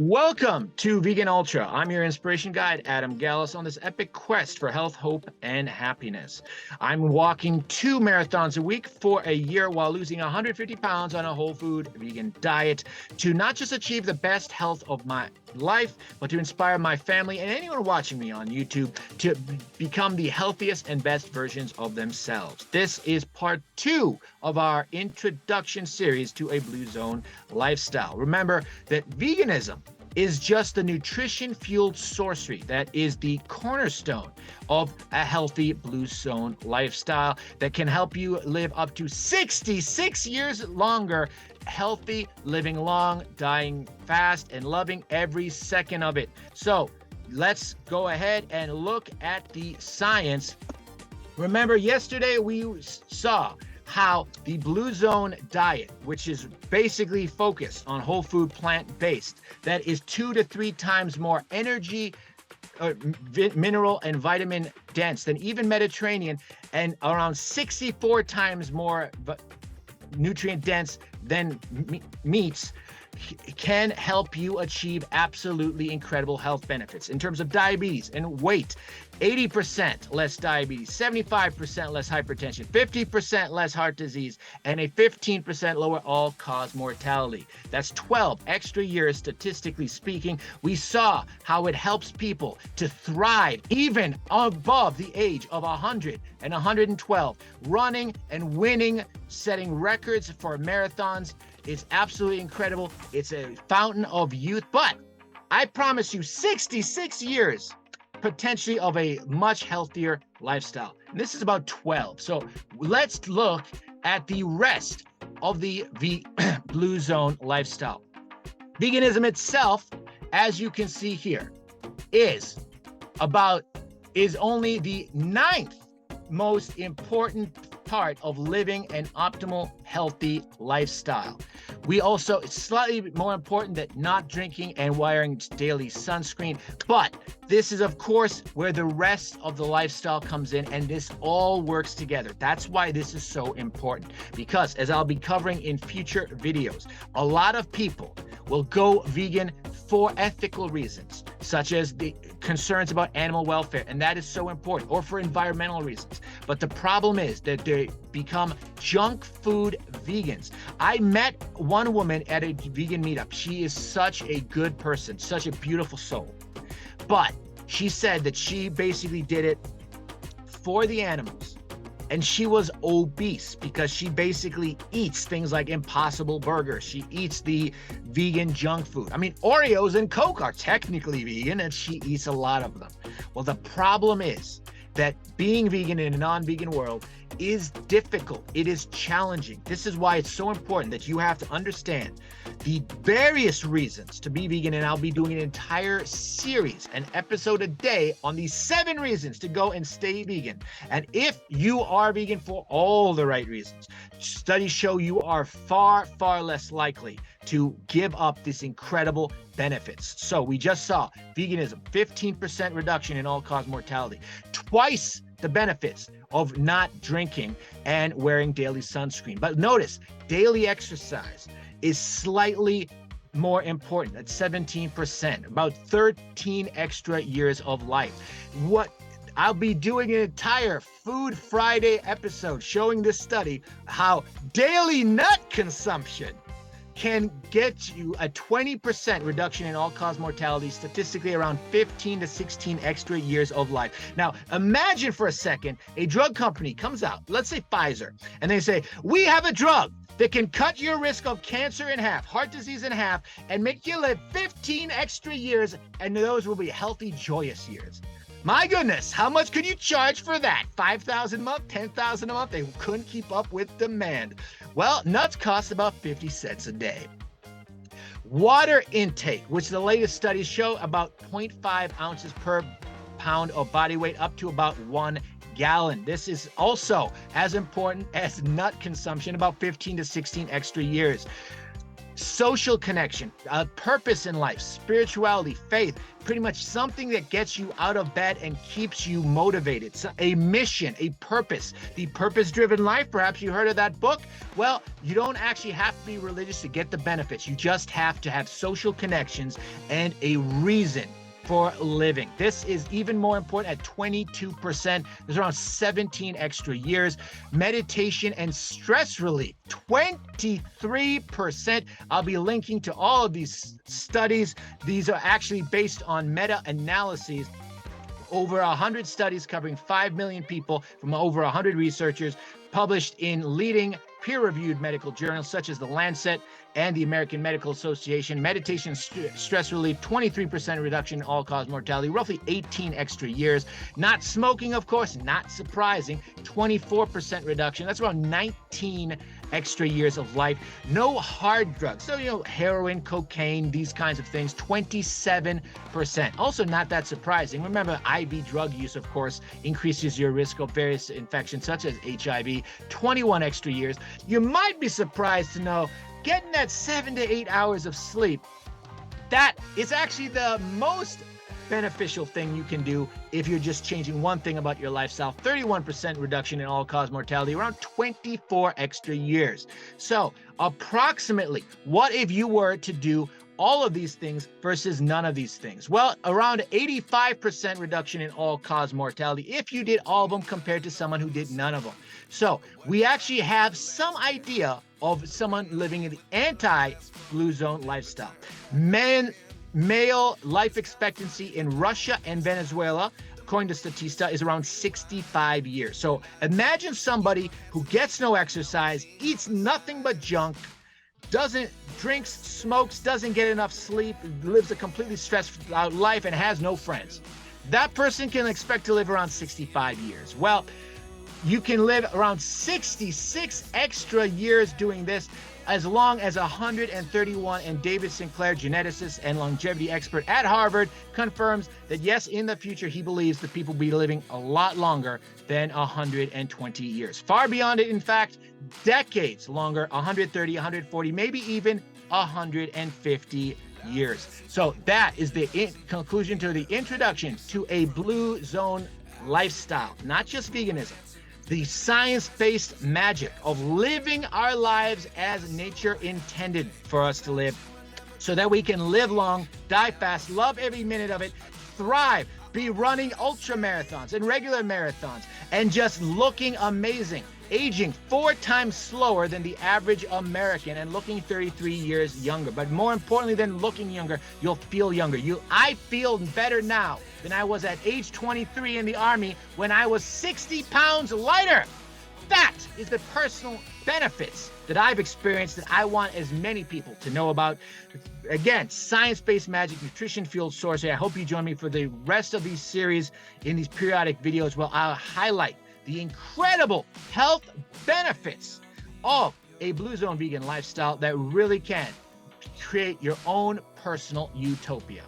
Welcome to Vegan Ultra. I'm your inspiration guide, Adam Gallus, on this epic quest for health, hope, and happiness. I'm walking 2 marathons a week for a year while losing 150 pounds on a whole food vegan diet to not just achieve the best health of my life, but to inspire my family and anyone watching me on YouTube to become the healthiest and best versions of themselves. This is part 2 of our introduction series to a Blue Zone lifestyle. Remember that veganism is just the nutrition-fueled sorcery that is the cornerstone of a healthy Blue Zone lifestyle that can help you live up to 66 years longer, healthy, living long, dying fast, and loving every second of it. So let's go ahead and look at the science. Remember, yesterday we saw how the Blue Zone diet, which is basically focused on whole food, plant-based, that is 2 to 3 times more energy, mineral and vitamin dense than even Mediterranean, and around 64 times more nutrient dense than meats, can help you achieve absolutely incredible health benefits in terms of diabetes and weight. 80% less diabetes, 75% less hypertension, 50% less heart disease, and a 15% lower all-cause mortality. That's 12 extra years, statistically speaking. We saw how it helps people to thrive even above the age of 100 and 112, running and winning, setting records for marathons. It's absolutely incredible. It's a fountain of youth, but I promise you 66 years potentially of a much healthier lifestyle. And this is about 12. So let's look at the rest of the Blue Zone lifestyle. Veganism itself, as you can see here, is only the 9th most important part of living an optimal, healthy lifestyle. It's slightly more important that not drinking and wearing daily sunscreen, but this is, of course, where the rest of the lifestyle comes in, and this all works together. That's why this is so important, because as I'll be covering in future videos, a lot of people will go vegan for ethical reasons, such as the concerns about animal welfare, and that is so important, or for environmental reasons. But the problem is that they become junk food vegans. I met one woman at a vegan meetup. She is such a good person, such a beautiful soul. But she said that she basically did it for the animals. And she was obese because she basically eats things like Impossible Burgers. She eats the vegan junk food. I mean, Oreos and Coke are technically vegan, and she eats a lot of them. Well, the problem is that being vegan in a non-vegan world is difficult. It is challenging. This is why it's so important that you have to understand the various reasons to be vegan, and I'll be doing an entire series, an episode a day, on these 7 reasons to go and stay vegan. And if you are vegan for all the right reasons, studies show you are far, far less likely to give up these incredible benefits. So we just saw veganism, 15% reduction in all-cause mortality, twice the benefits of not drinking and wearing daily sunscreen. But notice, daily exercise is slightly more important at 17%, about 13 extra years of life. I'll be doing an entire Food Friday episode showing this study, how daily nut consumption can get you a 20% reduction in all-cause mortality, statistically around 15 to 16 extra years of life. Now, imagine for a second, a drug company comes out, let's say Pfizer, and they say, we have a drug that can cut your risk of cancer in half, heart disease in half, and make you live 15 extra years, and those will be healthy, joyous years. My goodness, how much could you charge for that? $5,000 a month, $10,000 a month? They couldn't keep up with demand. Well, nuts cost about 50 cents a day. Water intake, which the latest studies show about 0.5 ounces per pound of body weight, up to about 1 gallon. This is also as important as nut consumption, about 15 to 16 extra years. social connection, a purpose in life, spirituality, faith, pretty much something that gets you out of bed and keeps you motivated. So a mission, a purpose, the purpose-driven life. Perhaps you heard of that book. Well, you don't actually have to be religious to get the benefits. You just have to have social connections and a reason for living. This is even more important at 22%. There's around 17 extra years. Meditation and stress relief, 23%. I'll be linking to all of these studies. These are actually based on meta-analyses. Over 100 studies covering 5 million people from over 100 researchers, published in leading peer-reviewed medical journals such as The Lancet and the American Medical Association. Meditation stress relief, 23% reduction in all-cause mortality, roughly 18 extra years. Not smoking, of course, not surprising, 24% reduction. That's around 19 extra years of life. No hard drugs. So, heroin, cocaine, these kinds of things, 27%. Also not that surprising. Remember, IV drug use, of course, increases your risk of various infections such as HIV, 21 extra years. You might be surprised to know getting that 7 to 8 hours of sleep, that is actually the most beneficial thing you can do if you're just changing one thing about your lifestyle. 31% reduction in all-cause mortality, around 24 extra years. So approximately, what if you were to do all of these things versus none of these things? Well, around 85% reduction in all-cause mortality if you did all of them compared to someone who did none of them. So we actually have some idea of someone living in the anti-blue zone lifestyle. Male life expectancy in Russia and Venezuela, according to Statista, is around 65 years. So imagine somebody who gets no exercise, eats nothing but junk, drinks, smokes, doesn't get enough sleep, lives a completely stressed out life, and has no friends. That person can expect to live around 65 years. Well, you can live around 66 extra years doing this, as long as 131, and David Sinclair, geneticist and longevity expert at Harvard, confirms that yes, in the future, he believes that people will be living a lot longer than 120 years. Far beyond it, in fact, decades longer, 130, 140, maybe even 150 years. So that is the conclusion to the introduction to a blue zone lifestyle, not just veganism. The science-based magic of living our lives as nature intended for us to live, so that we can live long, die fast, love every minute of it, thrive, be running ultra marathons and regular marathons, and just looking amazing, aging 4 times slower than the average American and looking 33 years younger. But more importantly than looking younger, you'll feel younger. I feel better now than I was at age 23 in the Army when I was 60 pounds lighter. That is the personal benefits that I've experienced that I want as many people to know about. Again, science-based magic, nutrition-fueled source. I hope you join me for the rest of these series in these periodic videos where I'll highlight the incredible health benefits of a blue zone vegan lifestyle that really can create your own personal utopia.